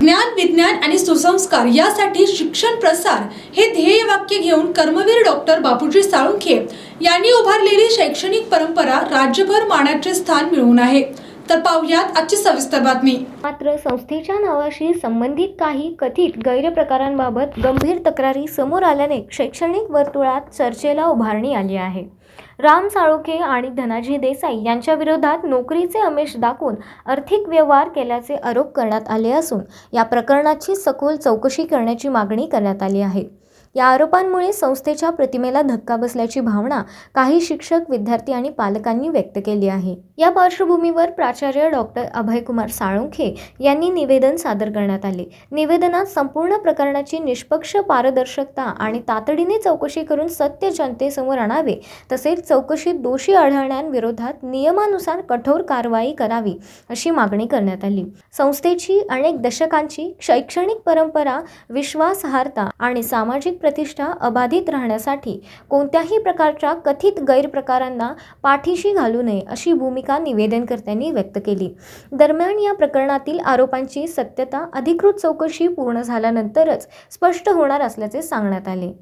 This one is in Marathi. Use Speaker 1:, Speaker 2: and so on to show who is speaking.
Speaker 1: ज्ञान, विज्ञान आणि सुसंस्कार यासाठी शिक्षण प्रसार हे ध्येय वाक्य घेऊन कर्मवीर डॉक्टर बापूजी साळुंखे यांनी उभारलेली शैक्षणिक परंपरा राज्यभर मानाचे स्थान मिळवून आहे। तर पाहुयात आजची सविस्तर बातमी।
Speaker 2: मात्र संस्थेच्या नावाशी संबंधित काही कथित गैरप्रकारांबाबत गंभीर तक्रारी समोर आल्याने शैक्षणिक वर्तुळात चर्चेला उभारणी आली आहे। राम साळुंखे आणि धनाजी देसाई यांच्या विरोधात नोकरीचे आमिष दाखवून आर्थिक व्यवहार केल्याचे आरोप करण्यात आले असून या प्रकरणाची सखोल चौकशी करण्याची मागणी करण्यात आली आहे। या आरोपांमुळे संस्थेच्या प्रतिमेला धक्का बसल्याची भावना काही शिक्षक, विद्यार्थी आणि पालकांनी व्यक्त केली आहे। या पार्श्वभूमीवर प्राचार्य डॉक्टर अभयकुमार साळुंखे यांनी निवेदन सादर करण्यात आले। निवेदनात संपूर्ण प्रकरणाची निष्पक्ष, पारदर्शकता आणि तातडीने चौकशी करून सत्य जनतेसमोर आणावे, तसेच चौकशीत दोषी आढळणाऱ्यांविरोधात नियमानुसार कठोर कारवाई करावी अशी मागणी करण्यात आली। संस्थेची अनेक दशकांची शैक्षणिक परंपरा, विश्वासार्हता आणि सामाजिक प्रतिष्ठा अबाधित राहण्यासाठी कोणत्याही प्रकारच्या कथित गैरप्रकारांना पाठीशी घालू नये अशी भूमिका निवेदनकर्त्यांनी व्यक्त केली। दरम्यान या प्रकरणातील आरोपांची सत्यता अधिकृत चौकशी पूर्ण झाल्यानंतरच स्पष्ट होणार असल्याचे सांगण्यात आले।